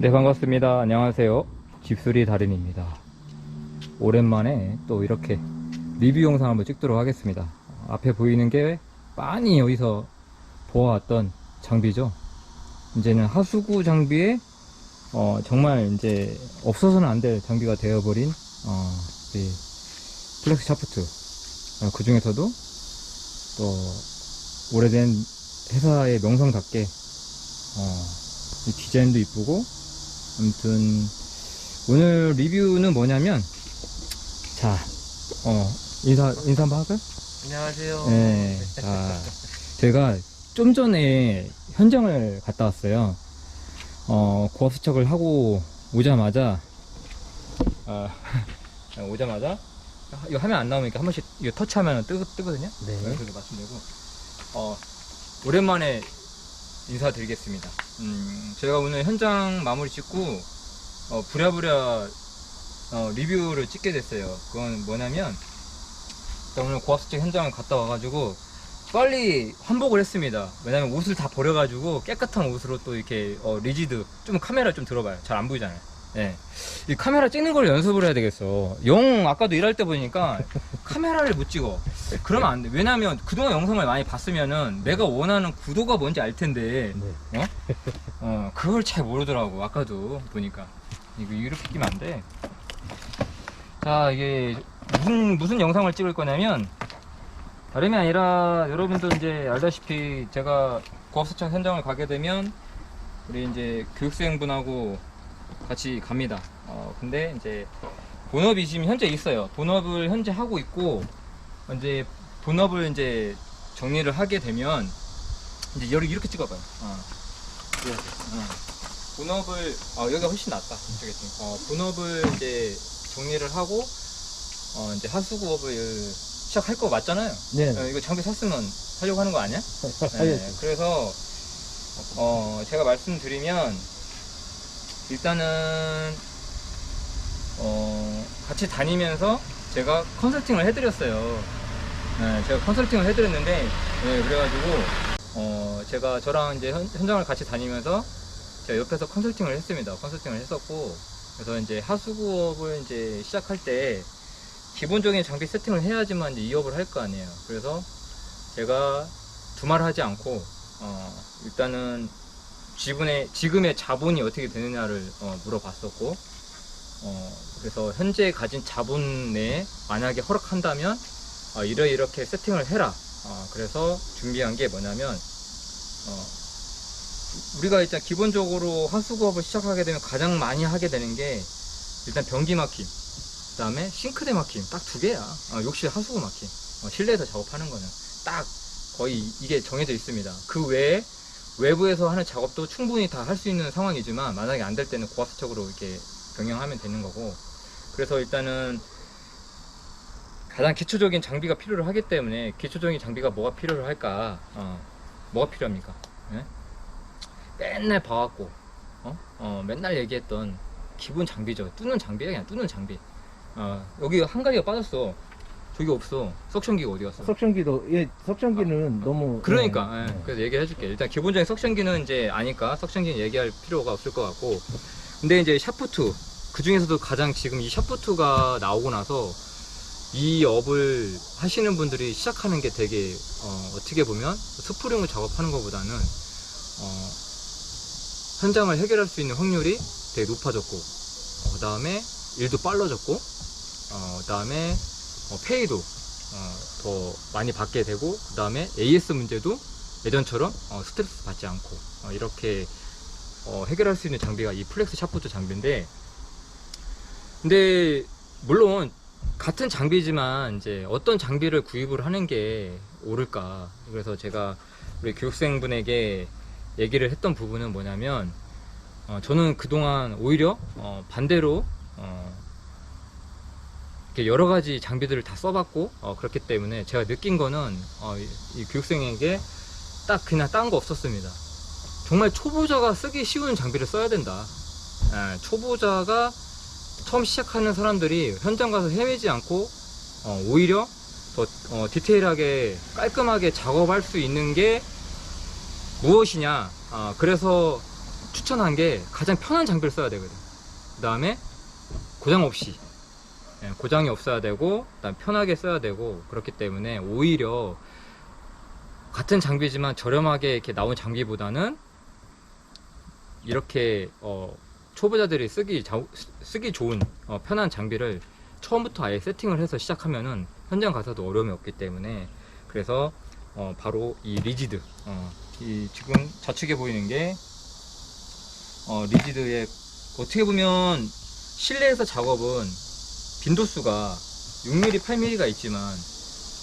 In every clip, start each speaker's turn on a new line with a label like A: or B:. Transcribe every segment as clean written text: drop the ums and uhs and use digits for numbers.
A: 네, 반갑습니다. 안녕하세요. 집수리 달인입니다. 오랜만에 또 이렇게 리뷰 영상 한번 찍도록 하겠습니다. 앞에 보이는 게 많이 여기서 보아왔던 장비죠. 이제는 하수구 장비에 정말 이제 없어서는 안 될 장비가 되어버린 이 플렉스 샤프트. 그 중에서도 또 오래된 회사의 명성답게 이 디자인도 이쁘고, 아무튼 오늘 리뷰는 뭐냐면, 자, 인사 한번 할까요?
B: 안녕하세요.
A: 네. 자, 제가 좀 전에 현장을 갔다 왔어요. 고압 수척을 하고 오자마자 이거 화면 안 나오니까 한 번씩 이거 터치하면 뜨거든요.
B: 네.
A: 그래서 말씀드리고, 오랜만에 인사드리겠습니다. 제가 오늘 현장 마무리 짓고 부랴부랴 리뷰를 찍게 됐어요. 그건 뭐냐면, 제가 오늘 고압수척 현장을 갔다 와가지고 빨리 환복을 했습니다. 왜냐면 옷을 다 버려가지고 깨끗한 옷으로 또 이렇게 리지드, 좀 카메라 좀 들어봐요. 잘 안 보이잖아요. 예. 이 카메라 찍는 걸 연습을 해야 되겠어. 아까도 일할 때 보니까 카메라를 못 찍어. 그러면 안 돼. 왜냐면 그동안 영상을 많이 봤으면은 내가 원하는 구도가 뭔지 알 텐데,
B: 네.
A: 그걸 잘 모르더라고. 아까도 보니까. 이거 이렇게 끼면 안 돼. 자, 이게 무슨 영상을 찍을 거냐면, 다름이 아니라 여러분도 이제 알다시피 제가 고압수척 현장을 가게 되면 우리 이제 교육생분하고 같이 갑니다. 근데 이제 본업이 지금 현재 있어요. 본업을 현재 하고 있고, 이제 본업을 이제 정리를 하게 되면 이제 이렇게 찍어봐요. 본업을 여기가 훨씬 낫다. 저기 본업을 이제 정리를 하고 이제 하수구업을 시작할 거 맞잖아요.
B: 네.
A: 이거 장비 샀으면 하려고 하는 거 아니야? 네. 그래서 제가 말씀드리면, 일단은 같이 다니면서 제가 컨설팅을 해드렸어요. 네, 제가 컨설팅을 해드렸는데, 네, 그래가지고 제가 저랑 이제 현장을 같이 다니면서 제가 옆에서 컨설팅을 했습니다. 컨설팅을 했었고, 그래서 이제 하수구업을 이제 시작할 때 기본적인 장비 세팅을 해야지만 이제 이 업을 할 거 아니에요. 그래서 제가 두말 하지 않고 일단은 지금의 자본이 어떻게 되느냐를 물어봤었고, 그래서 현재 가진 자본 내에 만약에 허락한다면 이렇게 세팅을 해라. 그래서 준비한 게 뭐냐면, 우리가 일단 기본적으로 하수구업을 시작하게 되면 가장 많이 하게 되는 게 일단 변기 막힘, 그 다음에 싱크대 막힘, 딱 두 개야. 욕실 하수구 막힘. 실내에서 작업하는 거는 딱 거의 이게 정해져 있습니다. 그 외에 외부에서 하는 작업도 충분히 다 할 수 있는 상황이지만, 만약에 안 될 때는 고압수척으로 이렇게 병행하면 되는 거고, 그래서 일단은 가장 기초적인 장비가 필요를 하기 때문에, 기초적인 장비가 뭐가 필요를 할까? 뭐가 필요합니까? 네? 맨날 봐왔고 맨날 얘기했던 기본 장비죠. 뚫는 장비야. 그냥 뚫는 장비. 여기 한 가지가 빠졌어. 저기 없어. 석션기가 어디 갔어?
B: 석션기도, 석션기는 너무.
A: 그러니까
B: 네.
A: 그래서 얘기해 줄게. 일단 기본적인 석션기는 이제 아니까 석션기는 얘기할 필요가 없을 것 같고, 근데 이제 샤프트, 그 중에서도 가장 지금 이 샤프트가 나오고 나서 이 업을 하시는 분들이 시작하는 게 되게 어떻게 보면 스프링을 작업하는 것보다는 현장을 해결할 수 있는 확률이 되게 높아졌고, 그 다음에 일도 빨라졌고, 그 다음에 페이도 더 많이 받게 되고, 그 다음에 AS 문제도 예전처럼 스트레스 받지 않고 이렇게 해결할 수 있는 장비가 이 플렉스 샤프트 장비인데, 근데 물론 같은 장비지만 이제 어떤 장비를 구입을 하는 게 옳을까. 그래서 제가 우리 교육생분에게 얘기를 했던 부분은 뭐냐면, 저는 그동안 오히려 반대로 이렇게 여러 가지 장비들을 다 써봤고, 그렇기 때문에 제가 느낀 거는 이 교육생에게 딱 그냥 딴 거 없었습니다. 정말 초보자가 쓰기 쉬운 장비를 써야 된다. 초보자가 처음 시작하는 사람들이 현장 가서 헤매지 않고 오히려 더 디테일하게 깔끔하게 작업할 수 있는 게 무엇이냐. 그래서 추천한 게 가장 편한 장비를 써야 되거든. 그 다음에 고장 없이, 고장이 없어야 되고, 그다음 편하게 써야 되고, 그렇기 때문에 오히려 같은 장비지만 저렴하게 이렇게 나온 장비보다는 이렇게 초보자들이 쓰기 좋은 편한 장비를 처음부터 아예 세팅을 해서 시작하면은 현장 가서도 어려움이 없기 때문에, 그래서 바로 이 리지드, 이 지금 좌측에 보이는 게 리지드의, 어떻게 보면 실내에서 작업은 빈도수가 6mm, 8mm가 있지만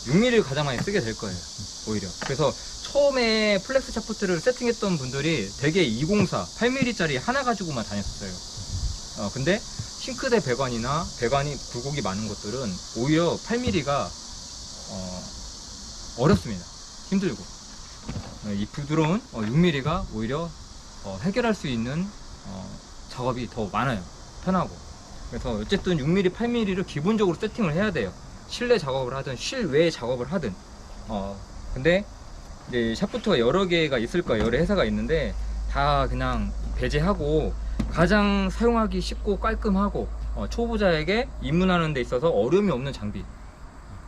A: 6mm를 가장 많이 쓰게 될 거예요, 오히려. 그래서 처음에 플렉스 샤프트를 세팅했던 분들이 대개 204, 8mm짜리 하나 가지고만 다녔었어요. 근데 싱크대 배관이나 배관이 굴곡이 많은 것들은 오히려 8mm가 어렵습니다. 힘들고, 이 부드러운 6mm가 오히려 해결할 수 있는 작업이 더 많아요. 편하고. 그래서 어쨌든 6mm, 8mm를 기본적으로 세팅을 해야 돼요. 실내 작업을 하든 실외 작업을 하든. 근데 이제 샤프트가 여러 개가 있을 거예요. 여러 회사가 있는데 다 그냥 배제하고 가장 사용하기 쉽고 깔끔하고 초보자에게 입문하는 데 있어서 어려움이 없는 장비.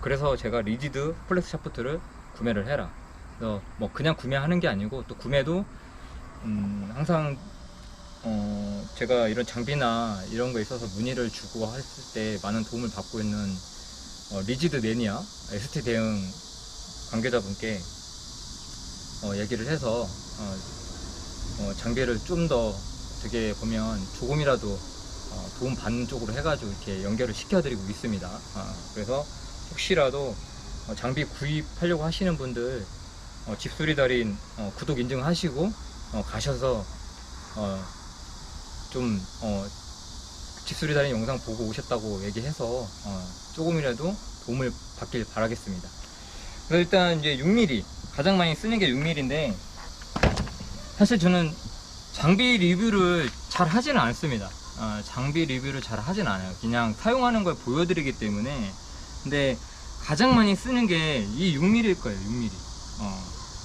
A: 그래서 제가 리지드 플렉스 샤프트를 구매를 해라. 그래서 뭐 그냥 구매하는 게 아니고, 또 구매도 항상 제가 이런 장비나 이런 거에 있어서 문의를 주고 했을 때 많은 도움을 받고 있는 리지드 매니아 ST 대응 관계자분께 얘기를 해서 장비를 좀 더 어떻게 보면 조금이라도 도움 받는 쪽으로 해가지고 이렇게 연결을 시켜드리고 있습니다. 그래서 혹시라도 장비 구입하려고 하시는 분들 집수리 달인 구독 인증하시고 가셔서 좀 집수리 달인 영상 보고 오셨다고 얘기해서 조금이라도 도움을 받길 바라겠습니다. 그래서 일단 이제 6mm 가장 많이 쓰는 게 6mm인데, 사실 저는 장비 리뷰를 잘 하지는 않습니다. 장비 리뷰를 잘 하진 않아요. 그냥 사용하는 걸 보여드리기 때문에. 근데 가장 많이 쓰는 게 이 6mm일 거예요. 6mm.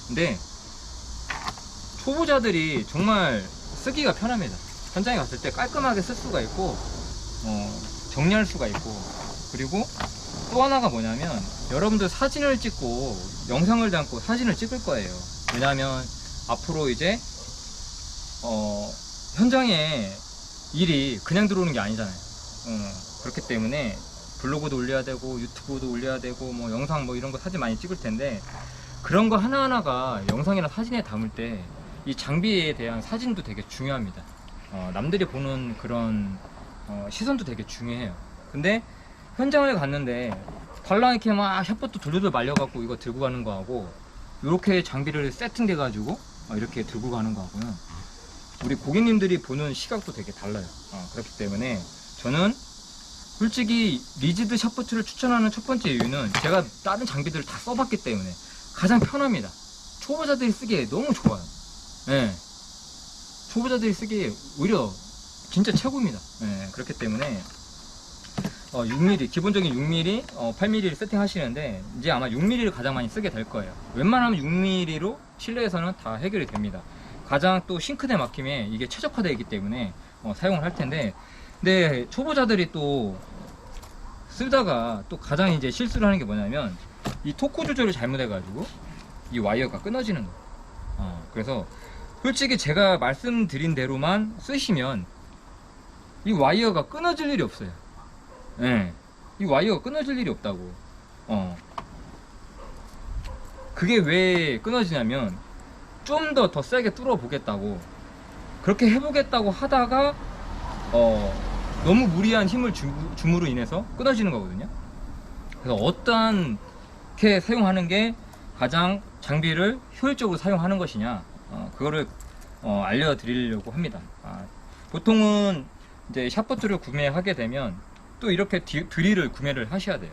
A: 근데 초보자들이 정말 쓰기가 편합니다. 현장에 갔을 때 깔끔하게 쓸 수가 있고, 정리할 수가 있고, 그리고 또 하나가 뭐냐면, 여러분들 사진을 찍고 영상을 담고 사진을 찍을 거예요. 왜냐하면 앞으로 이제 현장에 일이 그냥 들어오는 게 아니잖아요. 그렇기 때문에 블로그도 올려야 되고 유튜브도 올려야 되고 뭐 영상 뭐 이런 거 사진 많이 찍을 텐데, 그런 거 하나하나가 영상이나 사진에 담을 때 이 장비에 대한 사진도 되게 중요합니다. 남들이 보는 그런 시선도 되게 중요해요. 근데 현장을 갔는데 달랑 이렇게 막 샷봇도 돌돌돌 말려갖고 이거 들고 가는 거하고, 이렇게 장비를 세팅돼 가지고 이렇게 들고 가는 거하고는 우리 고객님들이 보는 시각도 되게 달라요. 그렇기 때문에 저는 솔직히 리지드 샷보트를 추천하는 첫 번째 이유는 제가 다른 장비들을 다 써봤기 때문에 가장 편합니다. 초보자들이 쓰기에 너무 좋아요. 네. 초보자들이 쓰기에 오히려 진짜 최고입니다. 네. 그렇기 때문에 6mm, 기본적인 6mm, 8mm를 세팅하시는데 이제 아마 6mm를 가장 많이 쓰게 될 거예요. 웬만하면 6mm로 실내에서는 다 해결이 됩니다. 가장 또 싱크대 막힘에 이게 최적화되어 있기 때문에 사용을 할 텐데, 근데 초보자들이 또 쓰다가 또 가장 이제 실수를 하는 게 뭐냐면, 이 토크 조절을 잘못해가지고 이 와이어가 끊어지는 거예요. 그래서 솔직히 제가 말씀드린 대로만 쓰시면 이 와이어가 끊어질 일이 없어요. 네. 이 와이어가 끊어질 일이 없다고. 그게 왜 끊어지냐면, 좀 더 세게 뚫어 보겠다고, 그렇게 해보겠다고 하다가 너무 무리한 힘을 줌으로 인해서 끊어지는 거거든요. 그래서 어떻게 사용하는 게 가장 장비를 효율적으로 사용하는 것이냐, 그거를 알려드리려고 합니다. 보통은 이제 샷버트를 구매하게 되면 또 이렇게 드릴을 구매를 하셔야 돼요.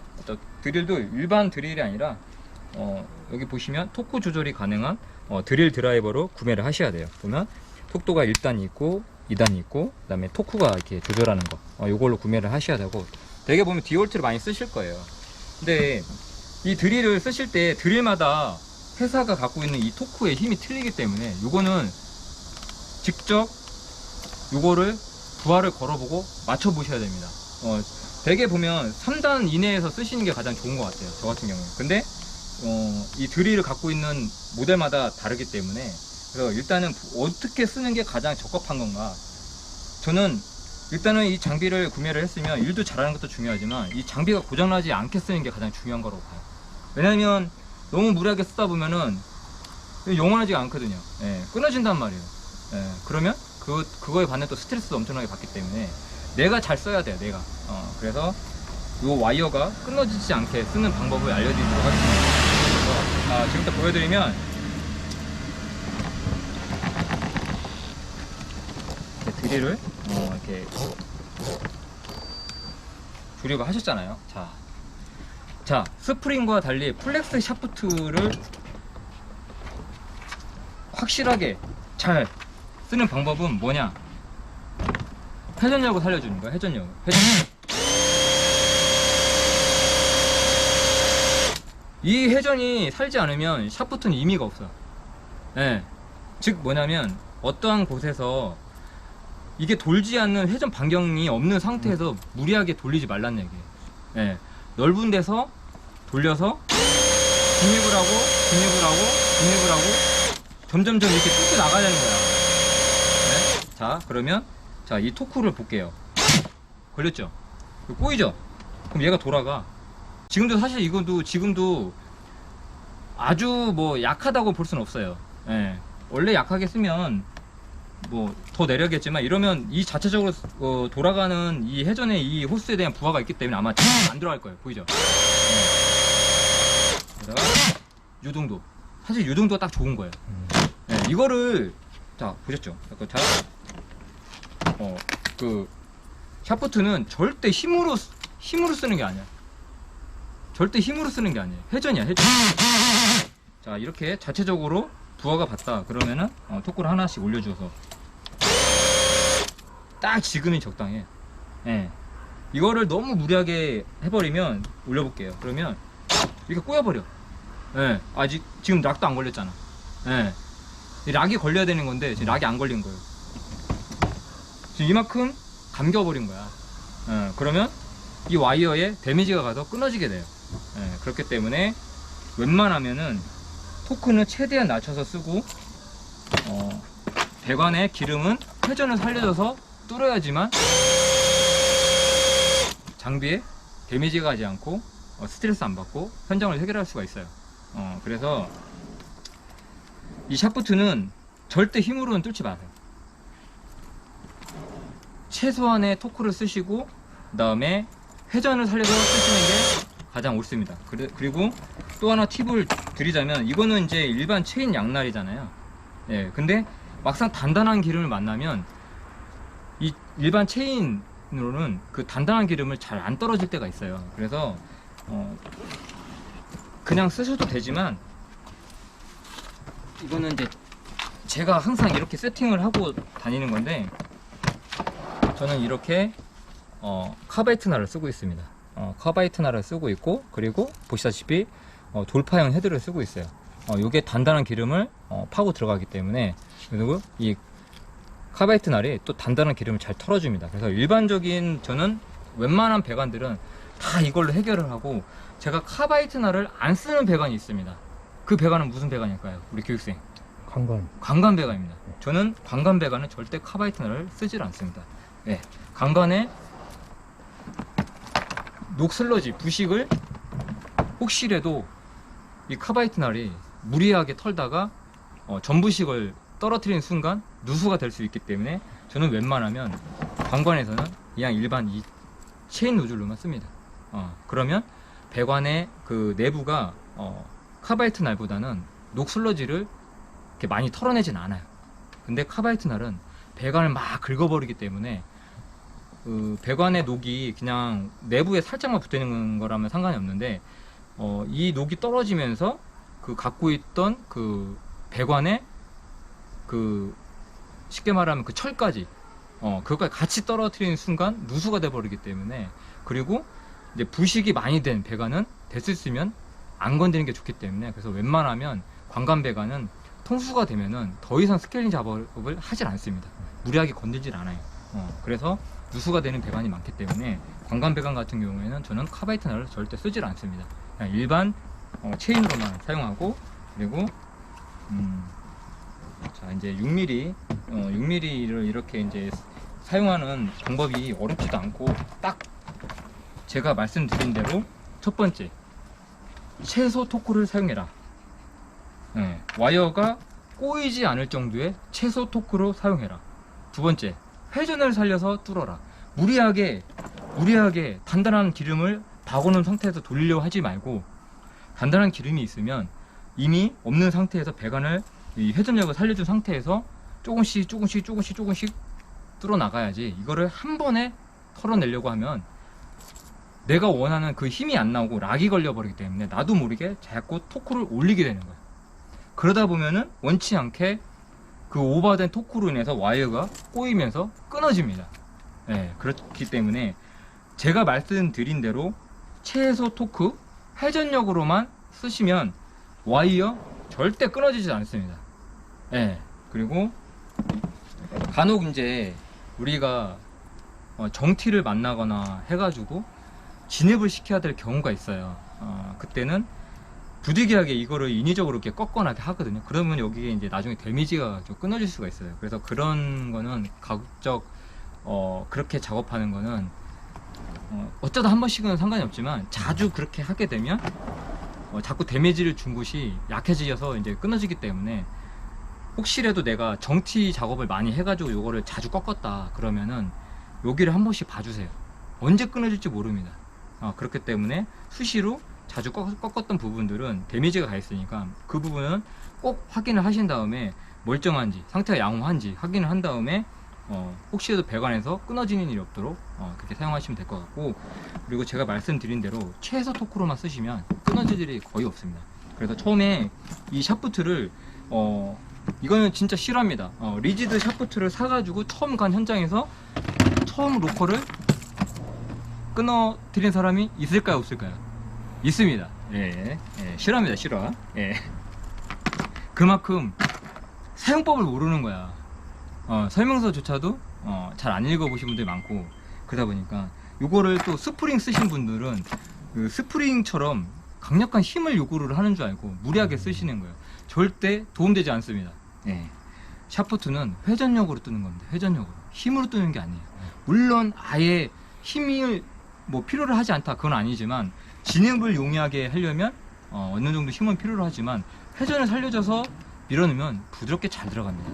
A: 드릴도 일반 드릴이 아니라 여기 보시면 토크 조절이 가능한 드릴 드라이버로 구매를 하셔야 돼요. 보면 속도가 1단이 있고 2단이 있고, 그 다음에 토크가 이렇게 조절하는 거, 요걸로 구매를 하셔야 되고, 되게 보면 디올트를 많이 쓰실 거예요. 근데 이 드릴을 쓰실 때 드릴마다 회사가 갖고 있는 이 토크의 힘이 틀리기 때문에 요거는 직접 요거를 부하를 걸어보고 맞춰보셔야 됩니다. 대개 보면 3단 이내에서 쓰시는 게 가장 좋은 것 같아요, 저 같은 경우에. 근데 이 드릴을 갖고 있는 모델마다 다르기 때문에, 그래서 일단은 어떻게 쓰는 게 가장 적합한 건가. 저는 일단은 이 장비를 구매를 했으면 일도 잘하는 것도 중요하지만 이 장비가 고장나지 않게 쓰는 게 가장 중요한 거라고 봐요. 왜냐면 너무 무리하게 쓰다 보면은 영원하지가 않거든요. 예, 끊어진단 말이에요. 예, 그러면 그거에 반해 또 스트레스도 엄청나게 받기 때문에 내가 잘 써야 돼요, 내가. 그래서 이 와이어가 끊어지지 않게 쓰는 방법을 알려드리도록 하겠습니다. 그래서, 지금부터 보여드리면, 이렇게 드릴을 이렇게 조립을 하셨잖아요. 자, 스프링과 달리 플렉스 샤프트를 확실하게 잘 쓰는 방법은 뭐냐? 회전력을 살려주는 거야. 회전력. 이 회전이 살지 않으면 샤프트는 의미가 없어. 예. 즉 뭐냐면 어떠한 곳에서 이게 돌지 않는 회전 반경이 없는 상태에서 무리하게 돌리지 말라는 얘기예요. 예. 넓은 데서 돌려서 진입을 하고 점점점 이렇게 뚫고 나가야 되는 거야. 네? 자, 그러면 이 토크를 볼게요. 걸렸죠? 꼬이죠? 그럼 얘가 돌아가. 지금도 사실 지금도 아주 뭐 약하다고 볼 수는 없어요. 예. 원래 약하게 쓰면 뭐 더 내려겠지만, 이러면 이 자체적으로 돌아가는 이 회전의 이 호스에 대한 부하가 있기 때문에 아마 안 들어갈 거예요. 보이죠? 게다가 유동도, 사실 유동도가 딱 좋은 거예요. 이거를 보셨죠? 그 샤프트는 절대 힘으로 쓰는 게 아니야. 절대 힘으로 쓰는 게 아니에요. 회전이야, 회전. 자, 이렇게 자체적으로 부하가 받다 그러면은 토크를 하나씩 올려줘서 딱 지금이 적당해. 예. 이거를 너무 무리하게 해버리면, 올려볼게요. 그러면 이렇게 꼬여버려. 예. 아직 지금 락도 안 걸렸잖아. 예. 이 락이 걸려야 되는 건데 지금 락이 안 걸린 거예요. 지금 이만큼 감겨버린 거야. 예. 그러면 이 와이어에 데미지가 가서 끊어지게 돼요. 예. 그렇기 때문에 웬만하면은 토크는 최대한 낮춰서 쓰고, 배관의 기름은 회전을 살려줘서 뚫어야지만 장비에 데미지가 가지 않고 스트레스 안 받고 현장을 해결할 수가 있어요. 그래서 이 샤프트는 절대 힘으로는 뚫지 마세요. 최소한의 토크를 쓰시고 그 다음에 회전을 살려서 쓰시는 게 가장 옳습니다. 그리고 또 하나 팁을 드리자면, 이거는 이제 일반 체인 양날이잖아요. 예, 근데 막상 단단한 기름을 만나면 이 일반 체인으로는 그 단단한 기름을 잘 안 떨어질 때가 있어요. 그래서 그냥 쓰셔도 되지만, 이거는 이제 제가 항상 이렇게 세팅을 하고 다니는 건데, 저는 이렇게 카바이트날을 쓰고 있습니다. 카바이트날을 쓰고 있고, 그리고 보시다시피 돌파형 헤드를 쓰고 있어요. 요게 단단한 기름을 파고 들어가기 때문에, 그리고 이 카바이트날이 또 단단한 기름을 잘 털어줍니다. 그래서 일반적인, 저는 웬만한 배관들은 다 이걸로 해결을 하고, 제가 카바이트날을 안 쓰는 배관이 있습니다. 그 배관은 무슨 배관일까요? 우리 교육생. 관관 배관입니다. 저는 관관 배관은 절대 카바이트날을 쓰질 않습니다. 네, 관관에 녹슬러지, 부식을 혹시라도 이 카바이트날이 무리하게 털다가 전부식을 떨어뜨리는 순간 누수가 될 수 있기 때문에, 저는 웬만하면 관관에서는 그냥 일반 이 체인 노즐로만 씁니다. 그러면 배관의 그 내부가 카바이트날보다는 녹슬러지를 이렇게 많이 털어내진 않아요. 근데 카바이트날은 배관을 막 긁어버리기 때문에 그 배관의 녹이 그냥 내부에 살짝만 붙어 있는 거라면 상관이 없는데, 이 녹이 떨어지면서 그 갖고 있던 그 배관의 그 쉽게 말하면 그 철까지 그것까지 같이 떨어뜨리는 순간 누수가 돼 버리기 때문에, 그리고 이제 부식이 많이 된 배관은 됐을 쓰면 안 건드리는 게 좋기 때문에, 그래서 웬만하면 관관 배관은 통수가 되면은 더 이상 스케일링 작업을 하질 않습니다. 무리하게 건들질 않아요. 그래서 누수가 되는 배관이 많기 때문에 관관 배관 같은 경우에는 저는 카바이트너를 절대 쓰질 않습니다. 그냥 일반 체인으로만 사용하고, 그리고 자 이제 6mm를 이렇게 이제 사용하는 방법이 어렵지도 않고, 딱 제가 말씀드린 대로 첫 번째, 최소 토크를 사용해라. 와이어가 꼬이지 않을 정도의 최소 토크로 사용해라. 두 번째, 회전을 살려서 뚫어라. 무리하게 단단한 기름을 박아놓은 상태에서 돌리려고 하지 말고, 단단한 기름이 있으면 이미 없는 상태에서 배관을 이 회전력을 살려준 상태에서 조금씩 뚫어 나가야지, 이거를 한 번에 털어내려고 하면 내가 원하는 그 힘이 안 나오고 락이 걸려버리기 때문에 나도 모르게 자꾸 토크를 올리게 되는 거예요. 그러다 보면은 원치 않게 그 오버된 토크로 인해서 와이어가 꼬이면서 끊어집니다. 그렇기 때문에 제가 말씀드린 대로 최소 토크, 회전력으로만 쓰시면 와이어 절대 끊어지지 않습니다. 그리고 간혹 이제 우리가 정티를 만나거나 해가지고 진입을 시켜야 될 경우가 있어요. 그때는 부득이하게 이거를 인위적으로 이렇게 꺾거나 하거든요. 그러면 여기에 이제 나중에 데미지가 좀 끊어질 수가 있어요. 그래서 그런 거는 가급적 그렇게 작업하는 거는 어쩌다 한 번씩은 상관이 없지만, 자주 그렇게 하게 되면 자꾸 데미지를 준 곳이 약해져서 이제 끊어지기 때문에, 혹시라도 내가 정티 작업을 많이 해가지고 요거를 자주 꺾었다 그러면은 여기를 한 번씩 봐주세요. 언제 끊어질지 모릅니다. 그렇기 때문에 수시로 자주 꺾었던 부분들은 데미지가 가 있으니까 그 부분은 꼭 확인을 하신 다음에 멀쩡한지, 상태가 양호한지 확인을 한 다음에 혹시라도 배관에서 끊어지는 일이 없도록 그렇게 사용하시면 될 것 같고, 그리고 제가 말씀드린 대로 최소 토크로만 쓰시면 끊어질 일이 거의 없습니다. 그래서 처음에 이 샤프트를 이거는 진짜 실화입니다. 리지드 샤프트를 사가지고 처음 간 현장에서 처음 로커를 끊어드린 사람이 있을까요, 없을까요? 있습니다. 실화입니다, 실화. 그만큼 사용법을 모르는 거야. 설명서조차도 잘 안 읽어보신 분들이 많고, 그러다 보니까 요거를 또 스프링 쓰신 분들은 그 스프링처럼 강력한 힘을 요구를 하는 줄 알고 무리하게 쓰시는 거예요. 절대 도움되지 않습니다. 샤프트는 회전력으로 뜨는 겁니다. 회전력으로. 힘으로 뜨는 게 아니에요. 물론 아예 힘을 필요를 하지 않다, 그건 아니지만 진입을 용이하게 하려면 어느 정도 힘은 필요로 하지만 회전을 살려줘서 밀어넣으면 부드럽게 잘 들어갑니다.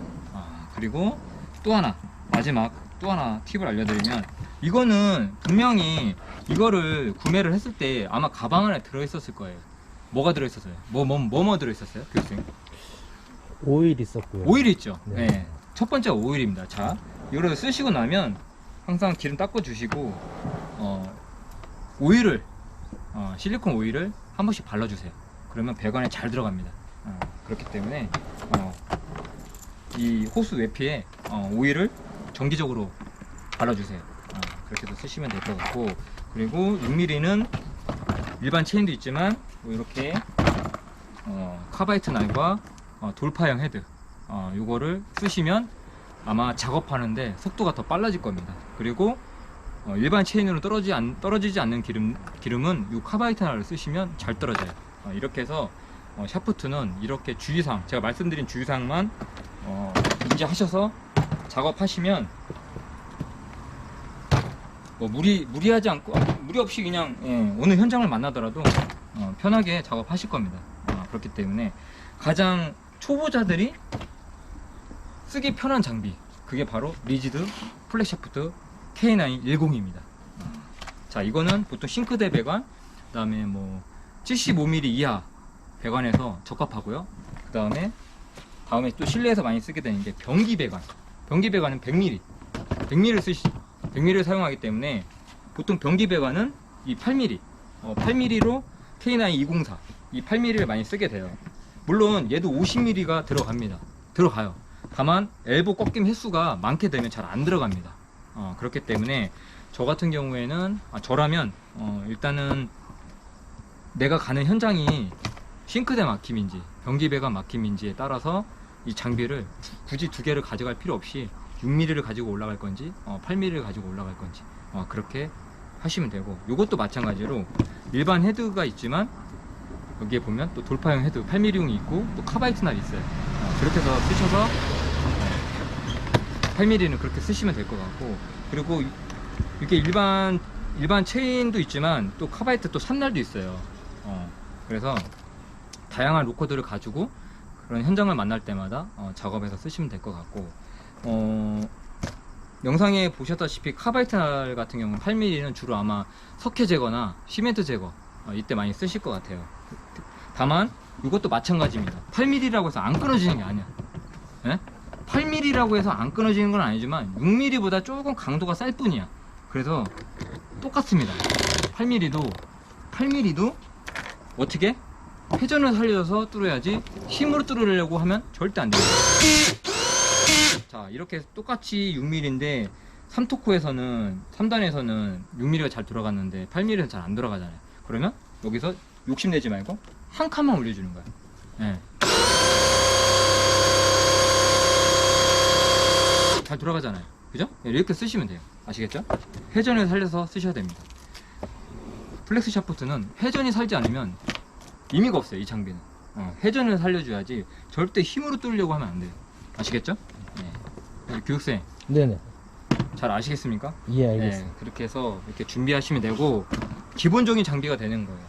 A: 그리고 또 하나, 마지막 또 하나 팁을 알려드리면, 이거는 분명히 이거를 구매를 했을 때 아마 가방 안에 들어있었을 거예요. 뭐가 들어있었어요? 뭐 들어있었어요, 교수님?
B: 오일 있었고요.
A: 오일 있죠.
B: 네.
A: 첫 번째가 오일입니다. 자, 이거를 쓰시고 나면 항상 기름 닦아 주시고 오일을 실리콘 오일을 한 번씩 발라주세요. 그러면 배관에 잘 들어갑니다. 그렇기 때문에 이 호스 외피에 오일을 정기적으로 발라주세요. 그렇게 해서 쓰시면 될 것 같고, 그리고 6mm는 일반 체인도 있지만 이렇게 카바이트 날과 돌파형 헤드, 요거를 쓰시면 아마 작업하는데 속도가 더 빨라질 겁니다. 그리고 일반 체인으로 떨어지지 않는 기름은 이 카바이트 날을 쓰시면 잘 떨어져요. 이렇게 해서 샤프트는 이렇게 주의사항, 제가 말씀드린 주의사항만 인지하셔서 작업하시면 무리하지 않고, 무리 없이 그냥 어느 현장을 만나더라도 편하게 작업하실 겁니다. 그렇기 때문에 가장 초보자들이 쓰기 편한 장비, 그게 바로 리지드 플랫 샤프트 K910입니다. 자, 이거는 보통 싱크대 배관, 그 다음에 75mm 이하 배관에서 적합하고요. 그 다음에 또 실내에서 많이 쓰게 되는 게 변기 배관. 변기 배관은 100mm를 사용하기 때문에 보통 변기 배관은 이 8mm, 8mm로 K9 204, 이 8mm를 많이 쓰게 돼요. 물론 얘도 50mm가 들어가요. 다만 엘보 꺾임 횟수가 많게 되면 잘 안 들어갑니다. 그렇기 때문에 저 같은 경우에는 저라면 일단은 내가 가는 현장이 싱크대 막힘인지 변기 배관 막힘인지에 따라서 이 장비를 굳이 두 개를 가져갈 필요 없이 6mm를 가지고 올라갈 건지 8mm를 가지고 올라갈 건지 그렇게 하시면 되고, 이것도 마찬가지로 일반 헤드가 있지만 여기에 보면 또 돌파형 헤드 8mm용이 있고 또 카바이트 날이 있어요. 그렇게 해서 쓰셔서 8mm는 그렇게 쓰시면 될 것 같고, 그리고 이렇게 일반 체인도 있지만 또 카바이트 또 산날도 있어요. 그래서 다양한 로커들을 가지고 그런 현장을 만날 때마다 작업해서 쓰시면 될 것 같고, 영상에 보셨다시피 카바이트 날 같은 경우는 8mm는 주로 아마 석회 제거나 시멘트 제거 이때 많이 쓰실 것 같아요. 다만 이것도 마찬가지입니다. 8mm라고 해서 안 끊어지는 게 아니야. 예? 8mm라고 해서 안 끊어지는 건 아니지만 6mm보다 조금 강도가 쌀 뿐이야. 그래서 똑같습니다. 8mm도 어떻게? 회전을 살려서 뚫어야지 힘으로 뚫으려고 하면 절대 안 됩니다. 자, 이렇게 똑같이 6mm인데 3단에서는 6mm가 잘 들어갔는데 8mm는 잘 안 들어가잖아요. 그러면 여기서 욕심내지 말고 한 칸만 올려주는 거야. 예. 잘 돌아가잖아요. 그죠? 이렇게 쓰시면 돼요. 아시겠죠? 회전을 살려서 쓰셔야 됩니다. 플렉스 샤프트는 회전이 살지 않으면 의미가 없어요. 이 장비는 회전을 살려줘야지 절대 힘으로 뚫으려고 하면 안 돼요. 아시겠죠? 네. 교육생
B: 네네.
A: 잘 아시겠습니까?
B: 예, 알겠습니다.
A: 네, 그렇게 해서 이렇게 준비하시면 되고, 기본적인 장비가 되는 거예요.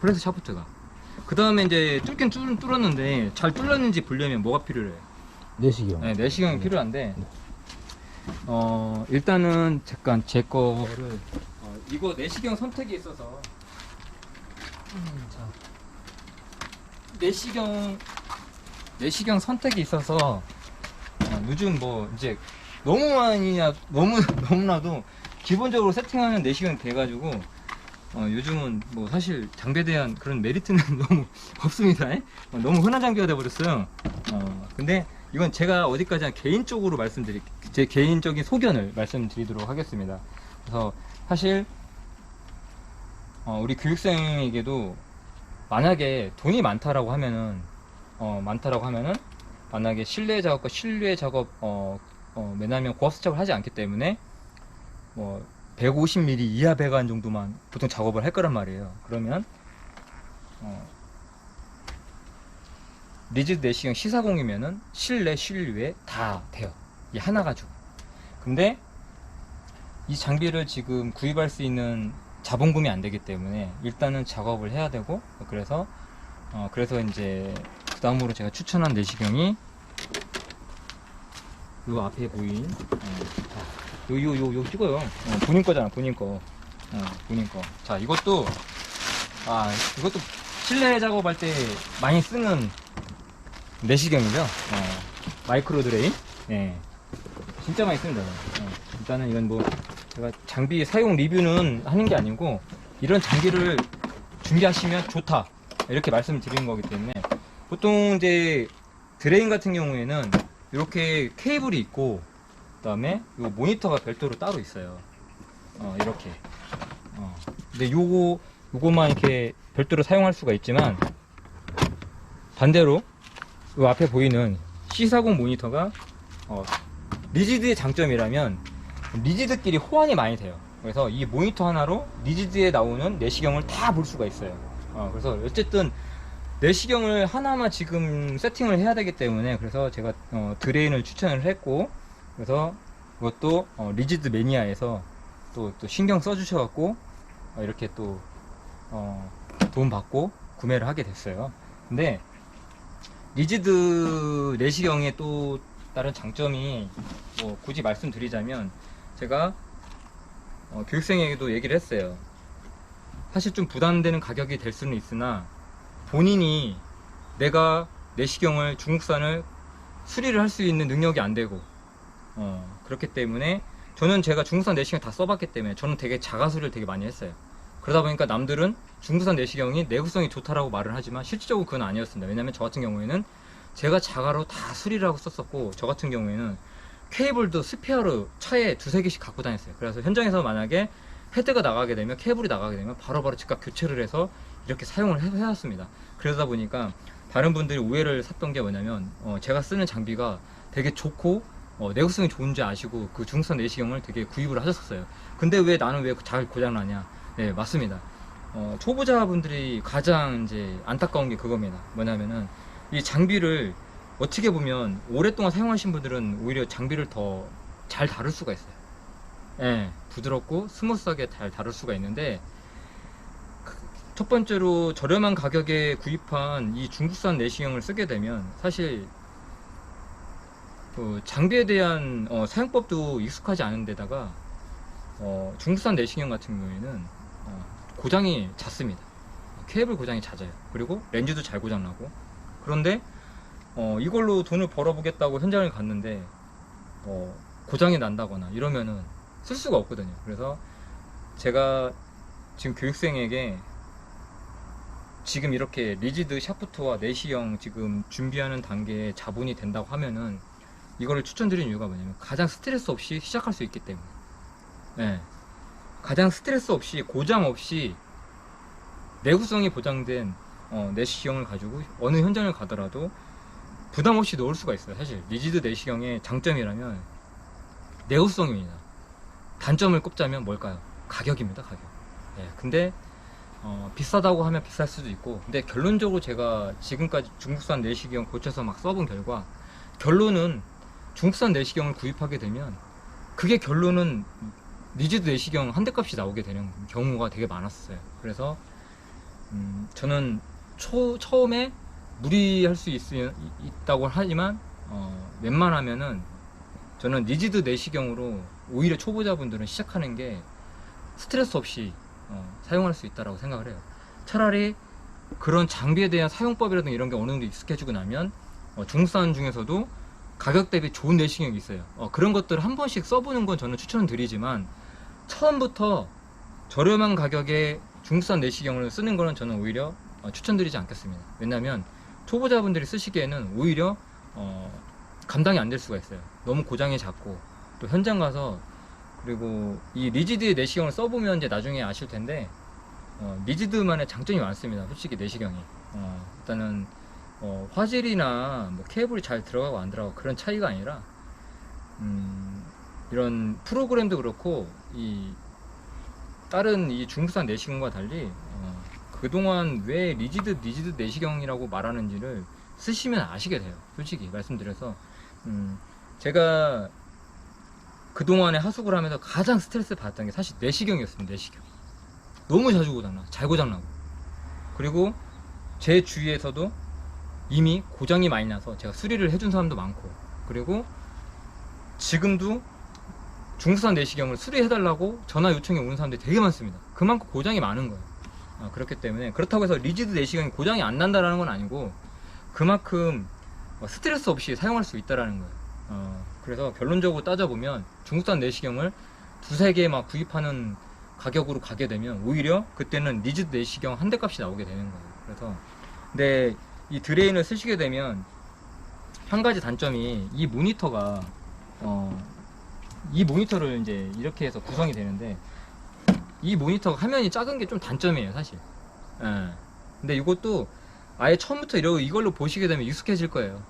A: 플렉스 샤프트가. 그 다음에 이제 뚫긴 뚫었는데 잘 뚫렸는지 보려면 뭐가 필요해요?
B: 내시경.
A: 네, 내시경이
B: 네.
A: 필요한데, 일단은 잠깐 제 거를 이거 내시경 선택에 있어서 자, 내시경 선택에 있어서 요즘 뭐 이제 너무나도 기본적으로 세팅하는 내시경이 돼가지고 요즘은 뭐 사실 장비에 대한 그런 메리트는 너무 없습니다. 너무 흔한 장비가 돼버렸어요. 근데 이건 제가 어디까지 개인적으로 제 개인적인 소견을 말씀드리도록 하겠습니다. 그래서 사실 우리 교육생에게도 만약에 돈이 많다라고 하면은 만약에 실내 작업과 실외 작업 왜냐하면 고압 작업을 하지 않기 때문에 뭐 150mm 이하 배관 정도만 보통 작업을 할 거란 말이에요. 그러면 리지드 내시경 시사공이면은 실내 실외 다 돼요. 이 하나 가지고. 근데 이 장비를 지금 구입할 수 있는 자본금이 안 되기 때문에 일단은 작업을 해야 되고, 그래서 이제 그 다음으로 제가 추천한 내시경이 요 앞에 보인 요 찍어요. 본인 거잖아, 본인 거. 본인 거. 자, 이것도 실내 작업할 때 많이 쓰는 내시경이죠. 마이크로 드레인. 예. 진짜 많이 씁니다. 일단은 이건 뭐 제가 장비 사용 리뷰는 하는 게 아니고 이런 장비를 준비하시면 좋다 이렇게 말씀을 드리는 거기 때문에, 보통 이제 드레인 같은 경우에는 이렇게 케이블이 있고 그다음에 요 모니터가 별도로 따로 있어요. 이렇게. 근데 요거만 이렇게 별도로 사용할 수가 있지만, 반대로 요 앞에 보이는 C40 모니터가 리지드의 장점이라면 리지드끼리 호환이 많이 돼요. 그래서 이 모니터 하나로 리지드에 나오는 내시경을 다 볼 수가 있어요. 그래서 어쨌든 내시경을 하나만 지금 세팅을 해야 되기 때문에, 그래서 제가 드레인을 추천을 했고, 그래서 이것도 리지드 매니아에서 또 신경 써주셔갖고 이렇게 또 돈 받고 구매를 하게 됐어요. 근데 리지드 내시경의 또 다른 장점이 뭐 굳이 말씀드리자면, 제가 교육생에게도 얘기를 했어요. 사실 좀 부담되는 가격이 될 수는 있으나 본인이 내가 내시경을 중국산을 수리를 할 수 있는 능력이 안 되고 그렇기 때문에, 저는 제가 중국산 내시경 다 써봤기 때문에 저는 되게 자가 수리를 되게 많이 했어요. 그러다 보니까 남들은 중국산 내시경이 내구성이 좋다라고 말을 하지만 실질적으로 그건 아니었습니다. 왜냐면 저 같은 경우에는 제가 자가로 다 수리를 하고 썼었고, 저 같은 경우에는 케이블도 스페어로 차에 2-3개씩 갖고 다녔어요. 그래서 현장에서 만약에 헤드가 나가게 되면, 케이블이 나가게 되면 바로바로 즉각 교체를 해서 이렇게 사용을 해왔습니다. 그러다 보니까 다른 분들이 오해를 샀던 게 뭐냐면 제가 쓰는 장비가 되게 좋고 내구성이 좋은지 아시고 그 중국산 내시경을 되게 구입을 하셨었어요. 근데 왜 나는 왜 잘 고장나냐? 네, 맞습니다. 초보자분들이 가장 이제 안타까운 게 그겁니다. 뭐냐면은 이 장비를 어떻게 보면 오랫동안 사용하신 분들은 오히려 장비를 더 잘 다룰 수가 있어요. 예, 부드럽고 스무스하게 잘 다룰 수가 있는데, 첫 번째로 저렴한 가격에 구입한 이 중국산 내시경을 쓰게 되면 사실 그 장비에 대한 사용법도 익숙하지 않은 데다가 중국산 내시경 같은 경우에는 고장이 잦습니다. 케이블 고장이 잦아요. 그리고 렌즈도 잘 고장나고. 그런데 이걸로 돈을 벌어보겠다고 현장을 갔는데 고장이 난다거나 이러면은 쓸 수가 없거든요. 그래서 제가 지금 교육생에게 지금 이렇게 리지드 샤프트와 내시경 지금 준비하는 단계에 자본이 된다고 하면은 이거를 추천드리는 이유가 뭐냐면 가장 스트레스 없이 시작할 수 있기 때문에. 네. 가장 스트레스 없이 고장 없이 내구성이 보장된 내시경을 가지고 어느 현장을 가더라도 부담 없이 넣을 수가 있어요. 사실 리지드 내시경의 장점이라면 내구성입니다. 단점을 꼽자면 뭘까요? 가격입니다. 가격. 네. 근데 비싸다고 하면 비쌀 수도 있고, 근데 결론적으로 제가 지금까지 중국산 내시경 고쳐서 막 써본 결과 결론은 중국산 내시경을 구입하게 되면 그게 결론은 리지드 내시경 한 대 값이 나오게 되는 경우가 되게 많았어요. 그래서 저는 처음에 무리할 수 있다고 하지만 웬만하면은 저는 리지드 내시경으로 오히려 초보자분들은 시작하는 게 스트레스 없이 사용할 수 있다고 생각을 해요. 차라리 그런 장비에 대한 사용법이라든가 이런 게 어느 정도 익숙해지고 나면 중국산 중에서도 가격 대비 좋은 내시경이 있어요. 그런 것들을 한 번씩 써보는 건 저는 추천드리지만 처음부터 저렴한 가격에 중국산 내시경을 쓰는 거는 저는 오히려 추천드리지 않겠습니다. 왜냐하면 초보자분들이 쓰시기에는 오히려 감당이 안 될 수가 있어요. 너무 고장이 잦고 또 현장 가서, 그리고 이 리지드 내시경을 써보면 이제 나중에 아실 텐데 리지드만의 장점이 많습니다. 솔직히 내시경이 일단은 화질이나 뭐 케이블이 잘 들어가고 안 들어가고 그런 차이가 아니라 이런 프로그램도 그렇고 이 다른 이 중국산 내시경과 달리 그동안 왜 리지드 내시경이라고 말하는지를 쓰시면 아시게 돼요. 솔직히 말씀드려서 제가 그동안에 하숙을 하면서 가장 스트레스 받았던 게 사실 내시경이었습니다. 내시경 너무 자주 고장나, 잘 고장나고, 그리고 제 주위에서도 이미 고장이 많이 나서 제가 수리를 해준 사람도 많고, 그리고 지금도 중국산 내시경을 수리해달라고 전화 요청이 오는 사람들이 되게 많습니다. 그만큼 고장이 많은 거예요. 그렇기 때문에 그렇다고 해서 리지드 내시경이 고장이 안 난다라는 건 아니고 그만큼 스트레스 없이 사용할 수 있다라는 거예요. 그래서 결론적으로 따져보면 중국산 내시경을 두세 개 막 구입하는 가격으로 가게 되면 오히려 그때는 리지드 내시경 한 대 값이 나오게 되는 거예요. 그래서 근데 이 드레인을 쓰시게 되면 한 가지 단점이 이 모니터가 이 모니터를 이제 이렇게 해서 구성이 되는데 이 모니터가 화면이 작은 게 좀 단점이에요, 사실. 근데 이것도 아예 처음부터 이걸로 보시게 되면 익숙해질 거예요.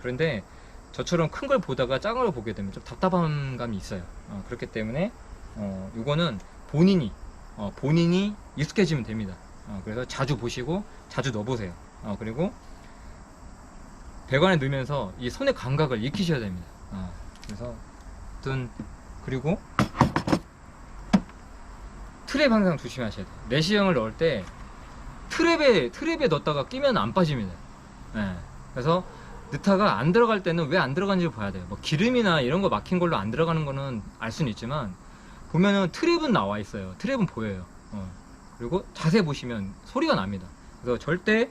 A: 그런데 저처럼 큰 걸 보다가 작은 걸 보게 되면 좀 답답한 감이 있어요. 그렇기 때문에 이거는 본인이 익숙해지면 됩니다. 그래서 자주 보시고 자주 넣어보세요. 그리고 배관에 넣으면서 이 손의 감각을 익히셔야 됩니다. 그래서 그리고 트랩 항상 조심하셔야 돼요. 내시경을 넣을 때 트랩에 넣었다가 끼면 안 빠집니다. 그래서 느타가 안 들어갈 때는 왜 안 들어간지 봐야 돼요. 뭐 기름이나 이런 거 막힌 걸로 안 들어가는 거는 알 수는 있지만 보면은 트랩은 나와 있어요. 트랩은 보여요. 그리고 자세히 보시면 소리가 납니다. 그래서 절대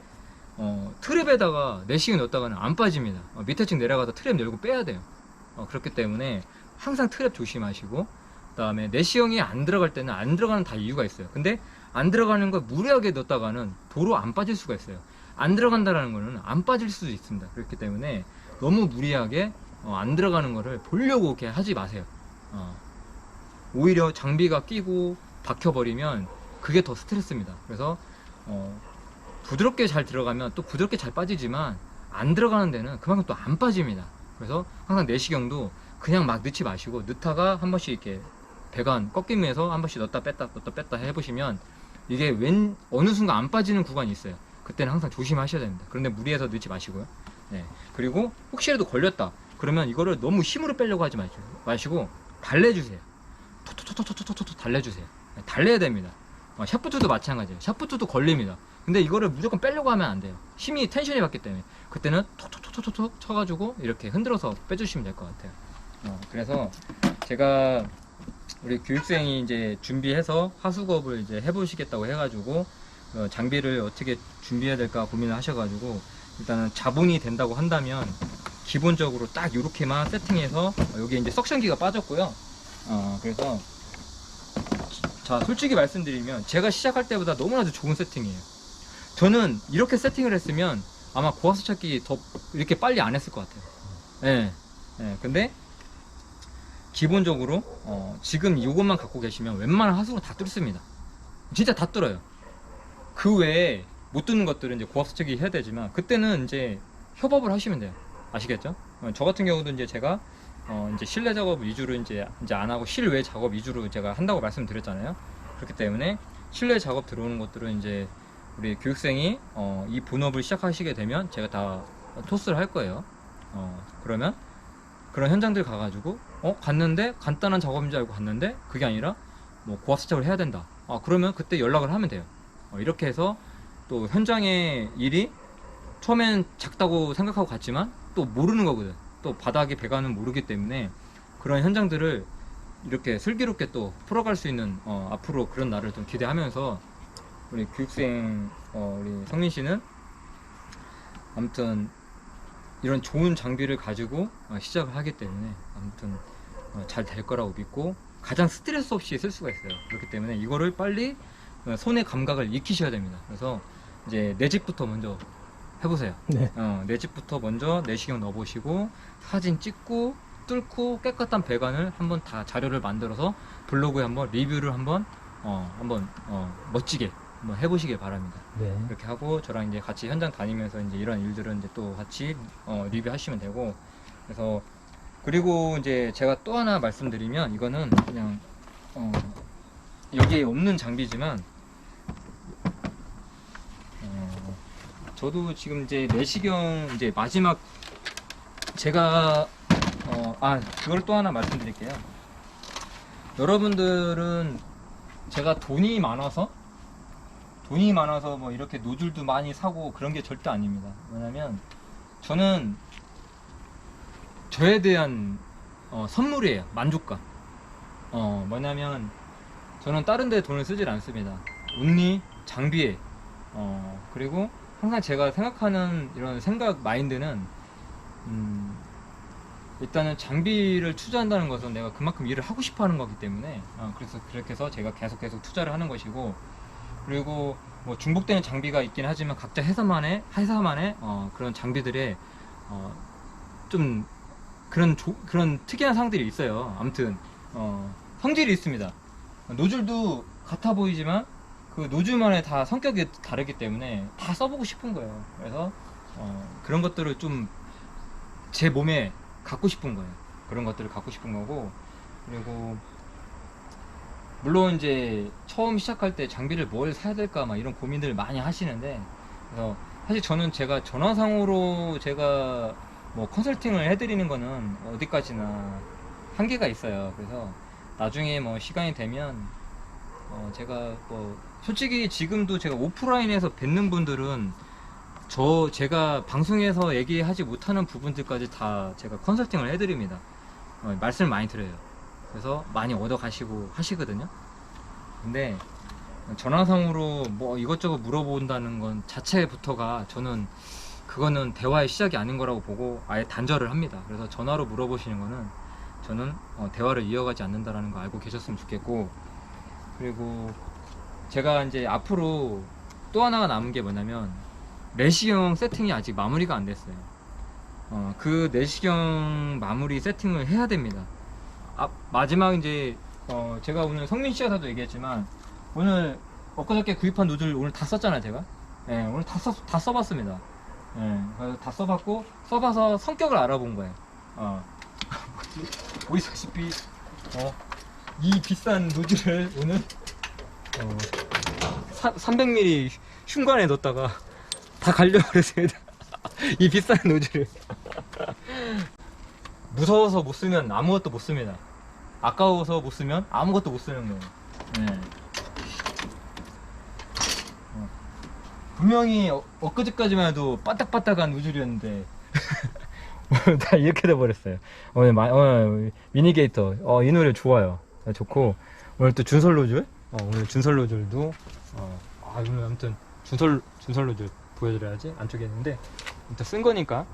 A: 트랩에다가 내시경 넣었다가는 안 빠집니다. 밑에 층 내려가서 트랩 열고 빼야 돼요. 그렇기 때문에 항상 트랩 조심하시고, 그 다음에 내시경이 안 들어갈 때는 안 들어가는 다 이유가 있어요. 근데 안 들어가는 걸 무리하게 넣었다가는 도로 안 빠질 수가 있어요. 안 들어간다라는 거는 안 빠질 수도 있습니다. 그렇기 때문에 너무 무리하게 안 들어가는 거를 보려고 이렇게 하지 마세요. 오히려 장비가 끼고 박혀버리면 그게 더 스트레스입니다. 그래서 부드럽게 잘 들어가면 또 부드럽게 잘 빠지지만 안 들어가는 데는 그만큼 또 안 빠집니다. 그래서 항상 내시경도 그냥 막 넣지 마시고 넣다가 한 번씩 이렇게 배관 꺾이면서 한 번씩 넣었다 뺐다 해보시면 이게 어느 순간 안 빠지는 구간이 있어요. 그때는 항상 조심하셔야 됩니다. 그런데 무리해서 넣지 마시고요. 네. 그리고 혹시라도 걸렸다 그러면 이거를 너무 힘으로 빼려고 하지 마시고 달래주세요. 톡톡톡톡톡톡 달래주세요. 네, 달래야 됩니다. 샤프트도 마찬가지예요. 샤프트도 걸립니다. 근데 이거를 무조건 빼려고 하면 안 돼요. 힘이 텐션이 받기 때문에 그때는 톡톡톡톡톡 쳐가지고 이렇게 흔들어서 빼주시면 될 것 같아요. 그래서 제가 우리 교육생이 이제 준비해서 하수구업을 이제 해보시겠다고 해가지고 장비를 어떻게 준비해야 될까 고민을 하셔가지고 일단은 자본이 된다고 한다면 기본적으로 딱 이렇게만 세팅해서 여기 이제 석션기가 빠졌고요. 그래서 자 솔직히 말씀드리면 제가 시작할 때보다 너무나도 좋은 세팅이에요. 저는 이렇게 세팅을 했으면 아마 고압수 찾기 더 이렇게 빨리 안 했을 것 같아요. 네. 근데 기본적으로 지금 이것만 갖고 계시면 웬만한 하수구는 다 뚫습니다. 진짜 다 뚫어요. 그 외에 못 뚫는 것들은 이제 고압수 찾기 해야 되지만 그때는 이제 협업을 하시면 돼요. 아시겠죠? 저 같은 경우도 이제 제가 이제 실내 작업 위주로 이제 안 하고 실외 작업 위주로 제가 한다고 말씀드렸잖아요. 그렇기 때문에 실내 작업 들어오는 것들은 이제 우리 교육생이 이 본업을 시작하시게 되면 제가 다 토스를 할 거예요. 그러면 그런 현장들 가가지고 갔는데 간단한 작업인 줄 알고 갔는데 그게 아니라 뭐 고압 세척을 해야 된다. 그러면 그때 연락을 하면 돼요. 이렇게 해서 또 현장의 일이 처음엔 작다고 생각하고 갔지만 또 모르는 거거든. 또 바닥에 배관은 모르기 때문에 그런 현장들을 이렇게 슬기롭게 또 풀어갈 수 있는 앞으로 그런 날을 좀 기대하면서 우리 교육생 우리 성민 씨는 아무튼 이런 좋은 장비를 가지고 시작을 하기 때문에 아무튼 잘 될 거라고 믿고 가장 스트레스 없이 쓸 수가 있어요. 그렇기 때문에 이거를 빨리 손의 감각을 익히셔야 됩니다. 그래서 이제 내 집부터 먼저 해보세요.
B: 네.
A: 내 집부터 먼저 내시경 넣어보시고 사진 찍고 뚫고 깨끗한 배관을 한번 다 자료를 만들어서 블로그에 한번 리뷰를 한번 멋지게 한번 해보시길 바랍니다.
B: 네.
A: 이렇게 하고 저랑 이제 같이 현장 다니면서 이제 이런 일들은 이제 또 같이 리뷰하시면 되고. 그래서 그리고 이제 제가 또 하나 말씀드리면 이거는 그냥 여기에 없는 장비지만 저도 지금 이제 내시경 이제 마지막 제가 그걸 또 하나 말씀드릴게요. 여러분들은 제가 돈이 많아서 뭐 이렇게 노즐도 많이 사고 그런 게 절대 아닙니다. 왜냐면 저는 저에 대한 선물이에요. 만족감. 뭐냐면 저는 다른 데 돈을 쓰질 않습니다. 온리 장비에 그리고 항상 제가 생각하는 이런 생각 마인드는 일단은 장비를 투자한다는 것은 내가 그만큼 일을 하고 싶어 하는 거기 때문에 그래서 그렇게 해서 제가 계속 투자를 하는 것이고, 그리고 뭐 중복되는 장비가 있긴 하지만 각자 회사만의 그런 장비들의 좀 그런 특이한 사항들이 있어요. 아무튼 성질이 있습니다. 노즐도 같아 보이지만 그 노즐만의 다 성격이 다르기 때문에 다 써보고 싶은 거예요. 그래서 그런 것들을 좀 제 몸에 갖고 싶은 거예요. 그런 것들을 갖고 싶은 거고, 그리고 물론 이제 처음 시작할 때 장비를 뭘 사야 될까 막 이런 고민들을 많이 하시는데, 그래서 사실 저는 제가 전화상으로 제가 뭐 컨설팅을 해드리는 거는 어디까지나 한계가 있어요. 그래서 나중에 뭐 시간이 되면 제가 뭐 솔직히 지금도 제가 오프라인에서 뵙는 분들은 제가 방송에서 얘기하지 못하는 부분들까지 다 제가 컨설팅을 해드립니다. 말씀을 많이 드려요. 그래서 많이 얻어 가시고 하시거든요. 근데 전화상으로 뭐 이것저것 물어본다는 건 자체부터가 저는 그거는 대화의 시작이 아닌 거라고 보고 아예 단절을 합니다. 그래서 전화로 물어보시는 거는 저는 대화를 이어가지 않는다라는 거 알고 계셨으면 좋겠고, 그리고 제가 이제 앞으로 또 하나가 남은 게 뭐냐면 내시경 세팅이 아직 마무리가 안 됐어요. 그 내시경 마무리 세팅을 해야 됩니다. 마지막 이제 제가 오늘 성민 씨가도 얘기했지만 오늘 엊그저께 구입한 노즐 오늘 다 썼잖아요. 제가 예, 오늘 다 써봤습니다. 예, 그래서 다 써봤고, 써봐서 성격을 알아본 거예요. 보이시다시피, 이 비싼 노즐을 오늘, 300ml 흉관에 넣었다가 다 갈려버렸습니다. 이 비싼 노즐을. 무서워서 못 쓰면 아무것도 못 씁니다. 아까워서 못 쓰면 아무것도 못 쓰는 거예요. 네. 분명히 엊그제까지만 해도 빠딱빠딱한 우줄이었는데 오늘 다 이렇게 돼버렸어요. 오늘 미니게이터 이 노래 좋아요. 좋고 오늘 또 준설 노즐 오늘 준설 노즐도 오늘 아무튼 준설 노즐 보여드려야지. 안쪽에 있는데 일단 쓴 거니까.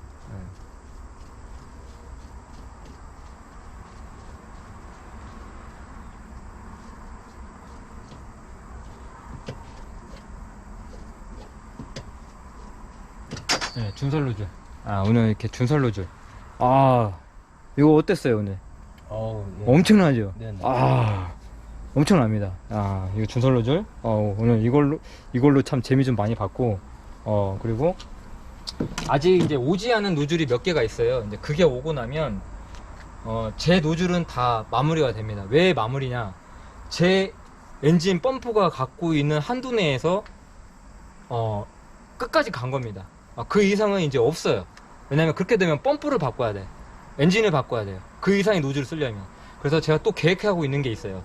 A: 네, 준설 노즐. 오늘 이렇게 준설 노즐. 이거 어땠어요, 오늘?
B: 예.
A: 엄청나죠?
B: 네네.
A: 엄청납니다. 이거 준설 노즐. 오늘 이걸로 참 재미 좀 많이 봤고, 그리고 아직 이제 오지 않은 노즐이 몇 개가 있어요. 이제 그게 오고 나면, 제 노즐은 다 마무리가 됩니다. 왜 마무리냐? 제 엔진 펌프가 갖고 있는 한도 내에서, 끝까지 간 겁니다. 그 이상은 이제 없어요. 왜냐면 그렇게 되면 펌프를 바꿔야 돼. 엔진을 바꿔야 돼요. 그 이상의 노즐을 쓰려면. 그래서 제가 또 계획하고 있는 게 있어요.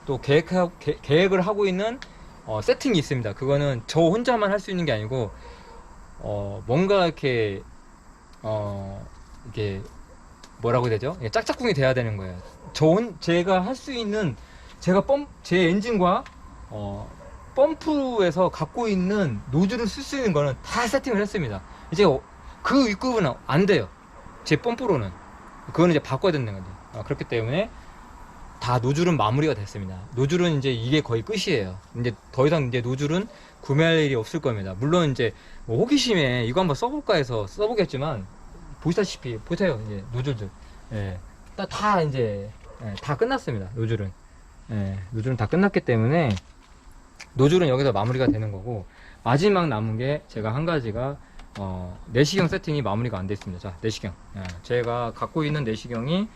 A: 또 계획을 하고 있는 세팅이 있습니다. 그거는 저 혼자만 할 수 있는 게 아니고 뭔가 이렇게 이게 뭐라고 해야 되죠? 짝짝꿍이 돼야 되는 거예요. 제가 할 수 있는 제 엔진과 펌프에서 갖고 있는 노즐을 쓸 수 있는 거는 다 세팅을 했습니다. 이제 그 윗부분은 안 돼요. 제 펌프로는. 그거는 이제 바꿔야 되는 건데. 그렇기 때문에 다 노즐은 마무리가 됐습니다. 노즐은 이제 이게 거의 끝이에요. 이제 더 이상 이제 노즐은 구매할 일이 없을 겁니다. 물론 이제 뭐 호기심에 이거 한번 써볼까 해서 써보겠지만 보시다시피 보세요. 이제 노즐들. 다 이제 다 끝났습니다. 노즐은. 노즐은 다 끝났기 때문에 노즐은 여기서 마무리가 되는 거고, 마지막 남은 게 제가 한 가지가 내시경 세팅이 마무리가 안 됐습니다. 자, 내시경. 제가 갖고 있는 내시경이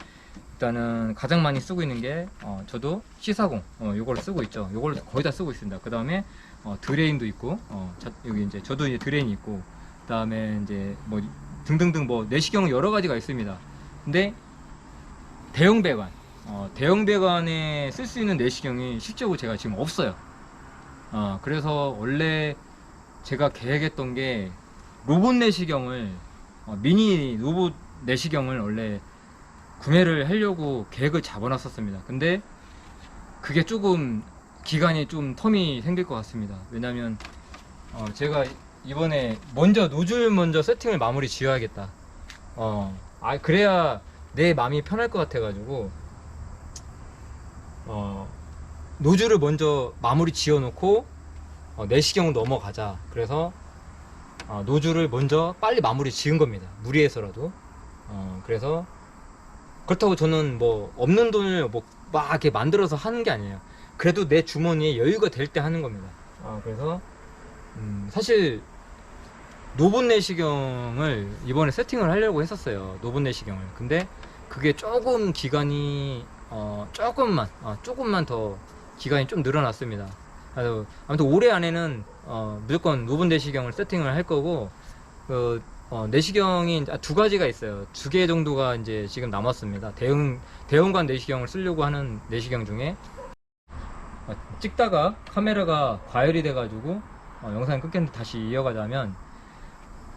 A: 일단은 가장 많이 쓰고 있는 게 저도 C40 요걸 쓰고 있죠. 요걸 거의 다 쓰고 있습니다. 그 다음에 드레인도 있고 여기 이제 저도 이제 드레인이 있고, 그 다음에 이제 뭐 등등등 뭐 내시경은 여러 가지가 있습니다. 근데 대형 배관에 쓸 수 있는 내시경이 실제로 제가 지금 없어요. 그래서 원래 제가 계획했던 게 로봇 내시경을 미니 로봇 내시경을 원래 구매를 하려고 계획을 잡아놨었습니다. 근데 그게 조금 기간이 좀 텀이 생길 것 같습니다. 왜냐면 제가 이번에 노즐 먼저 세팅을 마무리 지어야겠다. 그래야 내 마음이 편할 것 같아가지고 노즐을 먼저 마무리 지어 놓고 내시경으로 넘어가자. 그래서 노즐을 먼저 빨리 마무리 지은 겁니다. 무리해서라도. 그래서 그렇다고 저는 뭐 없는 돈을 뭐 막 이렇게 만들어서 하는 게 아니에요. 그래도 내 주머니에 여유가 될 때 하는 겁니다. 그래서 사실 로봇 내시경을 이번에 세팅을 하려고 했었어요. 로봇 내시경을. 근데 그게 조금 기간이 조금만 더 기간이 좀 늘어났습니다. 그래서 아무튼 올해 안에는 무조건 로봇 내시경을 세팅을 할 거고, 내시경이 두 가지가 있어요. 2개 정도가 이제 지금 남았습니다. 대형관 내시경을 쓰려고 하는 내시경 중에 찍다가 카메라가 과열이 돼가지고 영상이 끊겼는데 다시 이어가자면,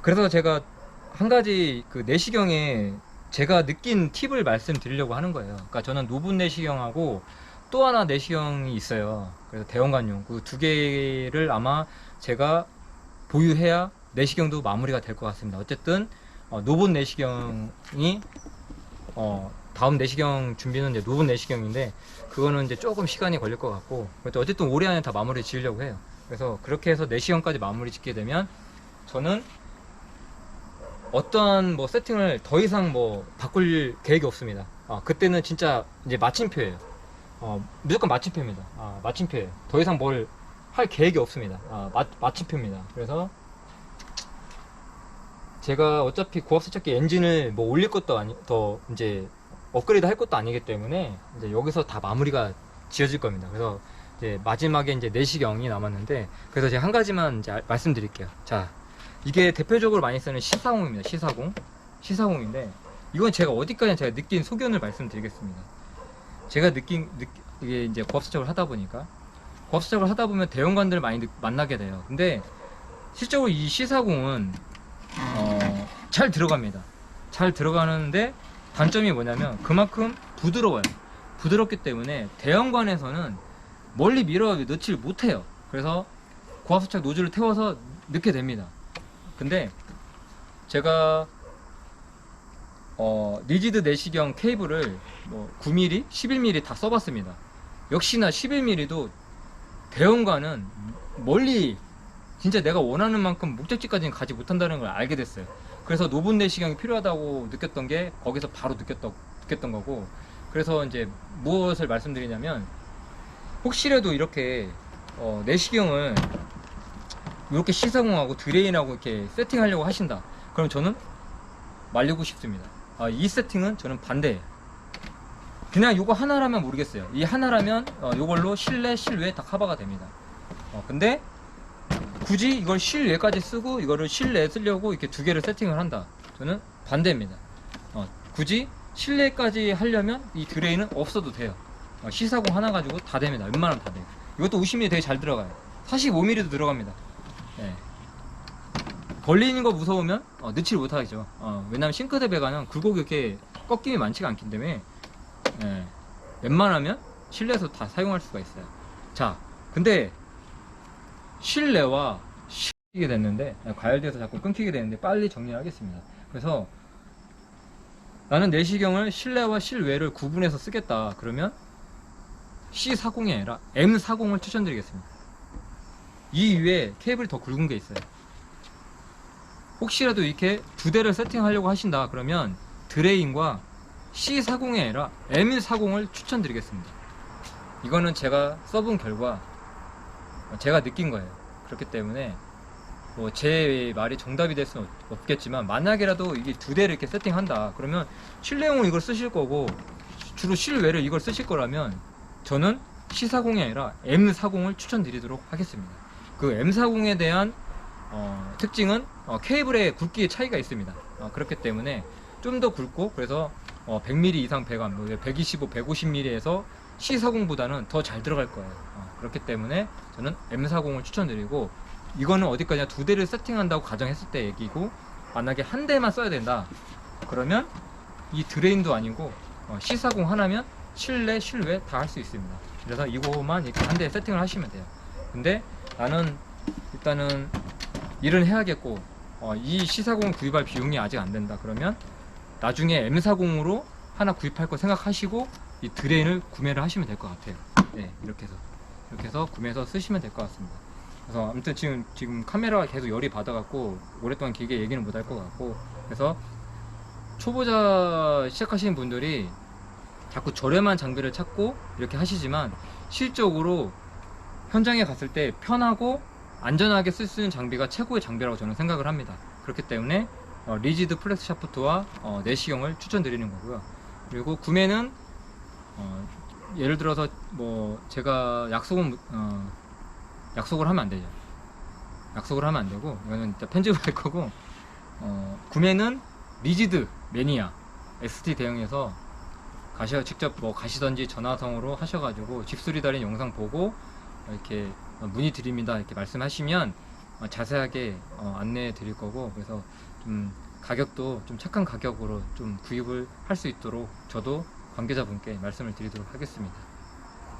A: 그래서 제가 한 가지 그 내시경에 제가 느낀 팁을 말씀드리려고 하는 거예요. 그러니까 저는 로봇 내시경하고 또 하나 내시경이 있어요. 그래서 대형관용 그 2개를 아마 제가 보유해야 내시경도 마무리가 될 것 같습니다. 어쨌든 로봇 내시경이 다음 내시경 준비는 이제 로봇 내시경인데, 그거는 이제 조금 시간이 걸릴 것 같고, 어쨌든 올해 안에 다 마무리 지으려고 해요. 그래서 그렇게 해서 내시경까지 마무리 짓게 되면 저는 어떠한 뭐 세팅을 더 이상 뭐 바꿀 계획이 없습니다. 그때는 진짜 이제 마침표예요. 무조건 마침표입니다. 마침표예요. 더 이상 뭘 할 계획이 없습니다. 마침표입니다. 그래서 제가 어차피 고압 세척기 엔진을 뭐 올릴 것도 더 이제 업그레이드 할 것도 아니기 때문에 이제 여기서 다 마무리가 지어질 겁니다. 그래서 이제 마지막에 이제 내시경이 남았는데, 그래서 제가 한 가지만 이제 말씀드릴게요. 자, 이게 대표적으로 많이 쓰는 C40입니다. C40인데, 이건 제가 어디까지 제가 느낀 소견을 말씀드리겠습니다. 제가 이게 이제 고압 세척을 하다 보니까, 고압 세척을 하다 보면 대형관들을 많이 만나게 돼요. 근데 실제로 이 C40은 잘 들어갑니다. 잘 들어가는데 단점이 뭐냐면 그만큼 부드러워요. 부드럽기 때문에 대형관에서는 멀리 밀어 넣지를 못해요. 그래서 고압세척 노즐을 태워서 넣게 됩니다. 근데 제가 리지드 내시경 케이블을 뭐 9mm, 11mm 다 써봤습니다. 역시나 11mm도 대형관은 멀리 진짜 내가 원하는 만큼 목적지까지는 가지 못한다는 걸 알게 됐어요. 그래서 노분 내시경이 필요하다고 느꼈던 게 거기서 바로 느꼈던 거고, 그래서 이제 무엇을 말씀드리냐면, 혹시라도 이렇게 내시경을 이렇게 시사공하고 드레인하고 이렇게 세팅하려고 하신다, 그럼 저는 말리고 싶습니다. 이 세팅은 저는 반대예요. 그냥 이거 하나라면 모르겠어요. 이 하나라면 이걸로 실내 실외 다 커버가 됩니다. 근데 굳이 이걸 실외까지 쓰고 이거를 실내에 쓰려고 이렇게 두 개를 세팅을 한다, 저는 반대입니다. 굳이 실내까지 하려면 이 드레인은 없어도 돼요. C40 하나 가지고 다 됩니다. 웬만하면 다 돼요. 이것도 50mm 되게 잘 들어가요. 45mm도 들어갑니다. 네. 걸리는 거 무서우면 넣지를 못하겠죠. 왜냐면 싱크대 배관은 굴곡이 이렇게 꺾임이 많지가 않기 때문에 웬만하면 실내에서 다 사용할 수가 있어요. 자, 근데 실내와 끊기게 됐는데, 과열돼서 자꾸 끊기게 되는데 빨리 정리하겠습니다. 그래서 나는 내시경을 실내와 실외를 구분해서 쓰겠다, 그러면 C40이 아니라 M40을 추천드리겠습니다. 이 위에 케이블이 더 굵은 게 있어요. 혹시라도 이렇게 두 대를 세팅하려고 하신다 그러면 드레인과 C40이 아니라 M40을 추천드리겠습니다. 이거는 제가 써본 결과 제가 느낀 거예요. 그렇기 때문에 뭐 제 말이 정답이 될 수는 없겠지만, 만약에라도 이게 두 대를 이렇게 세팅한다 그러면 실내용으로 이걸 쓰실 거고 주로 실외를 이걸 쓰실 거라면 저는 C40이 아니라 M40을 추천드리도록 하겠습니다. 그 M40에 대한 특징은 케이블의 굵기의 차이가 있습니다. 그렇기 때문에 좀 더 굵고, 그래서 100mm 이상 배관, 125, 150mm에서 C40보다는 더 잘 들어갈 거예요. 그렇기 때문에 저는 M40을 추천드리고, 이거는 어디까지나 두 대를 세팅한다고 가정했을 때 얘기고, 만약에 한 대만 써야 된다 그러면 이 드레인도 아니고 C40 하나면 실내 실외 다 할 수 있습니다. 그래서 이거만 이렇게 한 대에 세팅을 하시면 돼요. 근데 나는 일단은 일은 해야겠고 이 C40 구입할 비용이 아직 안 된다 그러면 나중에 M40으로 하나 구입할 거 생각하시고 이 드레인을 구매를 하시면 될 것 같아요. 네, 이렇게 해서 구매해서 쓰시면 될 것 같습니다. 그래서 아무튼 지금 카메라가 계속 열이 받아갖고 오랫동안 길게 얘기는 못 할 것 같고, 그래서 초보자 시작하시는 분들이 자꾸 저렴한 장비를 찾고 이렇게 하시지만, 실적으로 현장에 갔을 때 편하고 안전하게 쓸 수 있는 장비가 최고의 장비라고 저는 생각을 합니다. 그렇기 때문에 리지드 플렉스 샤프트와 내시경을 추천드리는 거고요. 그리고 구매는 예를 들어서 뭐 제가 약속을 하면 안 되죠. 약속을 하면 안 되고, 이거는 일단 편집을 할 거고, 구매는 리지드 매니아 ST 대형에서 직접 뭐 가시던지 전화성으로 하셔가지고 집수리 달인 영상 보고 이렇게 문의 드립니다 이렇게 말씀하시면 자세하게 안내해 드릴 거고, 그래서 좀 가격도 좀 착한 가격으로 좀 구입을 할 수 있도록 저도 관계자분께 말씀을 드리도록 하겠습니다.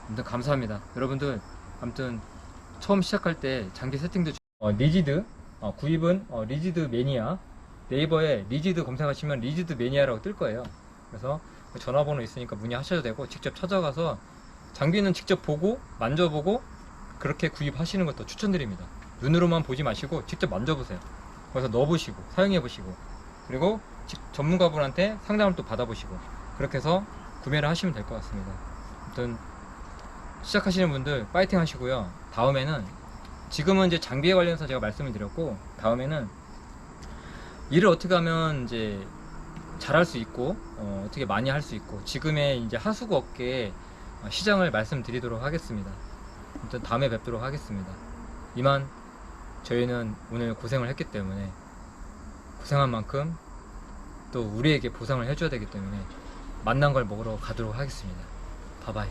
A: 아무튼 감사합니다. 여러분들 아무튼 처음 시작할 때 장비 세팅도 리지드 구입은 리지드 매니아, 네이버에 리지드 검색하시면 리지드 매니아라고 뜰 거예요. 그래서 전화번호 있으니까 문의하셔도 되고, 직접 찾아가서 장비는 직접 보고 만져보고 그렇게 구입하시는 것도 추천드립니다. 눈으로만 보지 마시고 직접 만져보세요. 거기서 넣어보시고 사용해보시고, 그리고 전문가분한테 상담을 또 받아보시고, 그렇게 해서 구매를 하시면 될 것 같습니다. 아무튼 시작하시는 분들 파이팅 하시고요. 다음에는 지금은 이제 장비에 관련해서 제가 말씀을 드렸고, 다음에는 일을 어떻게 하면 이제 잘할 수 있고, 어떻게 많이 할 수 있고, 지금의 이제 하수구 업계의 시장을 말씀드리도록 하겠습니다. 아무튼 다음에 뵙도록 하겠습니다. 이만 저희는 오늘 고생을 했기 때문에, 고생한 만큼 또 우리에게 보상을 해줘야 되기 때문에 맛난 걸 먹으러 가도록 하겠습니다. 바이바이.